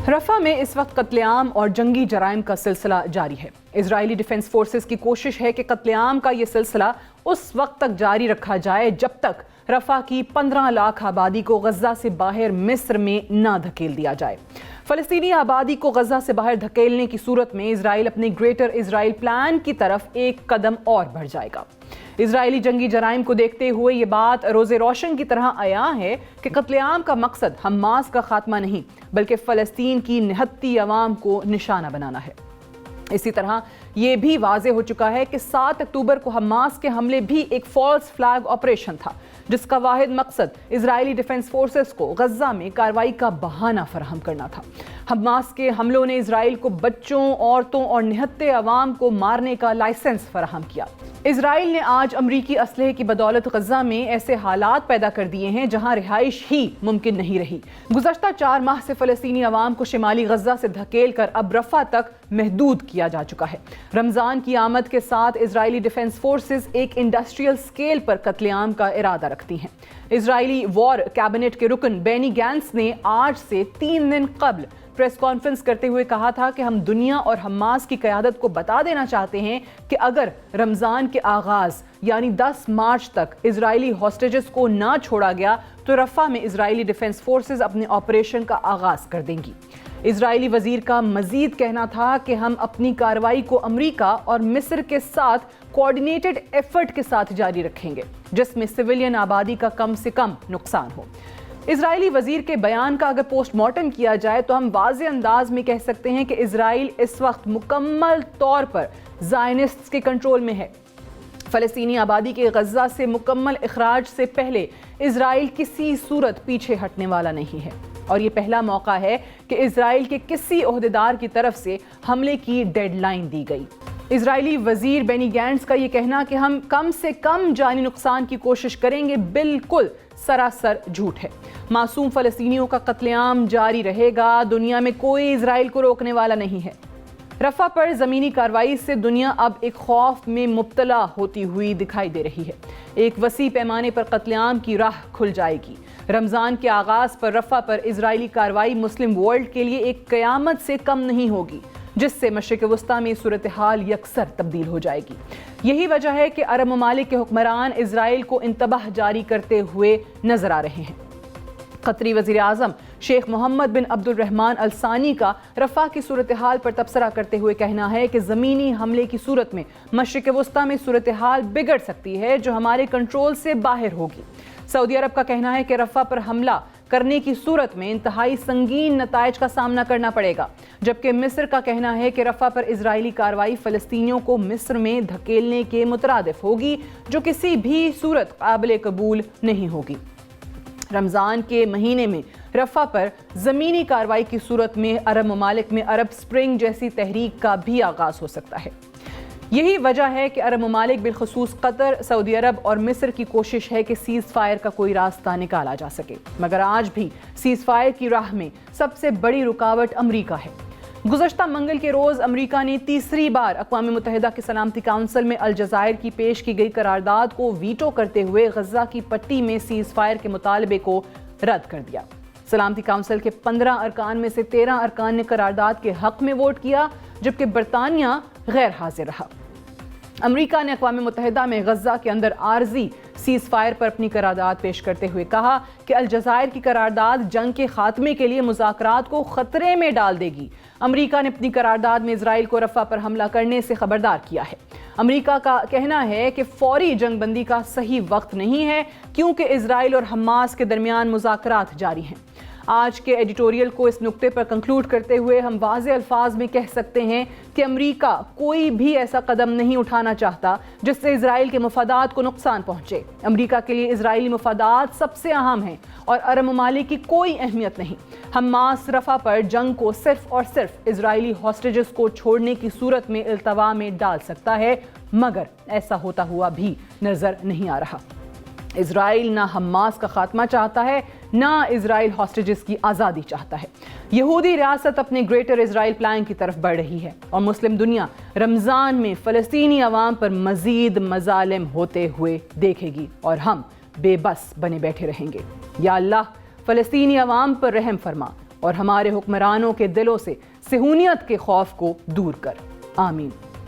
Rafah میں اس وقت قتل عام اور جنگی جرائم کا سلسلہ جاری ہے۔ اسرائیلی ڈیفنس فورسز کی کوشش ہے کہ قتل عام کا یہ سلسلہ اس وقت تک جاری رکھا جائے جب تک رفح کی 15 لاکھ آبادی کو غزہ سے باہر مصر میں نہ دھکیل دیا جائے۔ فلسطینی آبادی کو غزہ سے باہر دھکیلنے کی صورت میں اسرائیل اپنے گریٹر اسرائیل پلان کی طرف ایک قدم اور بڑھ جائے گا۔ اسرائیلی جنگی جرائم کو دیکھتے ہوئے یہ بات روز روشن کی طرح عیاں ہے کہ قتل عام کا مقصد حماس کا خاتمہ نہیں بلکہ فلسطین کی نہتی عوام کو نشانہ بنانا ہے۔ اسی طرح یہ بھی واضح ہو چکا ہے کہ 7 اکتوبر کو حماس کے حملے بھی ایک فالس فلیگ آپریشن تھا جس کا واحد مقصد اسرائیلی ڈیفنس فورسز کو غزہ میں کارروائی کا بہانہ فراہم کرنا تھا۔ حماس کے حملوں نے اسرائیل کو بچوں، عورتوں اور نہتے عوام کو مارنے کا لائسنس فراہم کیا۔ اسرائیل نے آج امریکی اسلحے کی بدولت غزہ میں ایسے حالات پیدا کر دیے ہیں جہاں رہائش ہی ممکن نہیں رہی۔ گزشتہ 4 ماہ سے فلسطینی عوام کو شمالی غزہ سے دھکیل کر اب رفح تک محدود کیا جا چکا ہے۔ رمضان کی آمد کے ساتھ اسرائیلی ڈیفنس فورسز ایک انڈسٹریل سکیل پر قتل عام کا ارادہ رکھتی ہیں۔ اسرائیلی وار کیبنٹ کے رکن بینی گینٹس نے آج سے 3 دن قبل پریس کانفرنس کرتے ہوئے کہا تھا کہ ہم دنیا اور حماس کی قیادت کو بتا دینا چاہتے ہیں کہ اگر رمضان کے آغاز یعنی 10 مارچ تک اسرائیلی ہاسٹیجز کو نہ چھوڑا گیا تو رفح میں اسرائیلی ڈیفنس فورسز اپنے آپریشن کا آغاز کر دیں گی۔ اسرائیلی وزیر کا مزید کہنا تھا کہ ہم اپنی کارروائی کو امریکہ اور مصر کے ساتھ کوآرڈینیٹڈ ایفرٹ کے ساتھ جاری رکھیں گے جس میں سویلین آبادی کا کم سے کم نقصان ہو۔ اسرائیلی وزیر کے بیان کا اگر پوسٹ مارٹم کیا جائے تو ہم واضح انداز میں کہہ سکتے ہیں کہ اسرائیل اس وقت مکمل طور پر زائنسٹس کے کنٹرول میں ہے۔ فلسطینی آبادی کے غزہ سے مکمل اخراج سے پہلے اسرائیل کسی صورت پیچھے ہٹنے والا نہیں ہے، اور یہ پہلا موقع ہے کہ اسرائیل کے کسی عہدیدار کی طرف سے حملے کی ڈیڈ لائن دی گئی۔ اسرائیلی وزیر بینی گینٹس کا یہ کہنا کہ ہم کم سے کم جانی نقصان کی کوشش کریں گے بالکل سراسر جھوٹ ہے۔ معصوم فلسطینیوں کا قتل عام جاری رہے گا، دنیا میں کوئی اسرائیل کو روکنے والا نہیں ہے۔ رفح پر زمینی کارروائی سے دنیا اب ایک خوف میں مبتلا ہوتی ہوئی دکھائی دے رہی ہے۔ ایک وسیع پیمانے پر قتل عام کی راہ کھل جائے گی۔ رمضان کے آغاز پر رفح پر اسرائیلی کارروائی مسلم ورلڈ کے لیے ایک قیامت سے کم نہیں ہوگی جس سے مشرق وسطیٰ میں صورتحال یکسر تبدیل ہو جائے گی۔ یہی وجہ ہے کہ عرب ممالک کے حکمران اسرائیل کو انتباہ جاری کرتے ہوئے نظر آ رہے ہیں۔ قطری وزیر اعظم شیخ محمد بن عبد الرحمن الثانی کا رفح کی صورتحال پر تبصرہ کرتے ہوئے کہنا ہے کہ زمینی حملے کی صورت میں مشرق وسطیٰ میں صورتحال بگڑ سکتی ہے جو ہمارے کنٹرول سے باہر ہوگی۔ سعودی عرب کا کہنا ہے کہ رفح پر حملہ کرنے کی صورت میں انتہائی سنگین نتائج کا سامنا کرنا پڑے گا، جبکہ مصر کا کہنا ہے کہ رفح پر اسرائیلی کارروائی فلسطینیوں کو مصر میں دھکیلنے کے مترادف ہوگی جو کسی بھی صورت قابل قبول نہیں ہوگی۔ رمضان کے مہینے میں رفح پر زمینی کارروائی کی صورت میں عرب ممالک میں عرب سپرنگ جیسی تحریک کا بھی آغاز ہو سکتا ہے۔ یہی وجہ ہے کہ عرب ممالک بالخصوص قطر، سعودی عرب اور مصر کی کوشش ہے کہ سیز فائر کا کوئی راستہ نکالا جا سکے، مگر آج بھی سیز فائر کی راہ میں سب سے بڑی رکاوٹ امریکہ ہے۔ گزشتہ منگل کے روز امریکہ نے تیسری بار اقوام متحدہ کی سلامتی کونسل میں الجزائر کی پیش کی گئی قرارداد کو ویٹو کرتے ہوئے غزہ کی پٹی میں سیز فائر کے مطالبے کو رد کر دیا۔ سلامتی کونسل کے 15 ارکان میں سے 13 ارکان نے قرارداد کے حق میں ووٹ کیا جبکہ برطانیہ غیر حاضر رہا۔ امریکہ نے اقوام متحدہ میں غزہ کے اندر عارضی سیز فائر پر اپنی قرارداد پیش کرتے ہوئے کہا کہ الجزائر کی قرارداد جنگ کے خاتمے کے لیے مذاکرات کو خطرے میں ڈال دے گی۔ امریکہ نے اپنی قرارداد میں اسرائیل کو رفح پر حملہ کرنے سے خبردار کیا ہے۔ امریکہ کا کہنا ہے کہ فوری جنگ بندی کا صحیح وقت نہیں ہے کیونکہ اسرائیل اور حماس کے درمیان مذاکرات جاری ہیں۔ آج کے ایڈیٹوریل کو اس نقطے پر کنکلوڈ کرتے ہوئے ہم واضح الفاظ میں کہہ سکتے ہیں کہ امریکہ کوئی بھی ایسا قدم نہیں اٹھانا چاہتا جس سے اسرائیل کے مفادات کو نقصان پہنچے۔ امریکہ کے لیے اسرائیلی مفادات سب سے اہم ہیں اور عرب ممالک کی کوئی اہمیت نہیں۔ حماس رفح پر جنگ کو صرف اور صرف اسرائیلی ہاسٹیجز کو چھوڑنے کی صورت میں التوا میں ڈال سکتا ہے، مگر ایسا ہوتا ہوا بھی نظر نہیں آ رہا۔ اسرائیل نہ حماس کا خاتمہ چاہتا ہے نہ اسرائیل ہاسٹیجز کی آزادی چاہتا ہے۔ یہودی ریاست اپنے گریٹر اسرائیل پلان کی طرف بڑھ رہی ہے اور مسلم دنیا رمضان میں فلسطینی عوام پر مزید مظالم ہوتے ہوئے دیکھے گی اور ہم بے بس بنے بیٹھے رہیں گے۔ یا اللہ فلسطینی عوام پر رحم فرما، اور ہمارے حکمرانوں کے دلوں سے صہیونیت کے خوف کو دور کر۔ آمین۔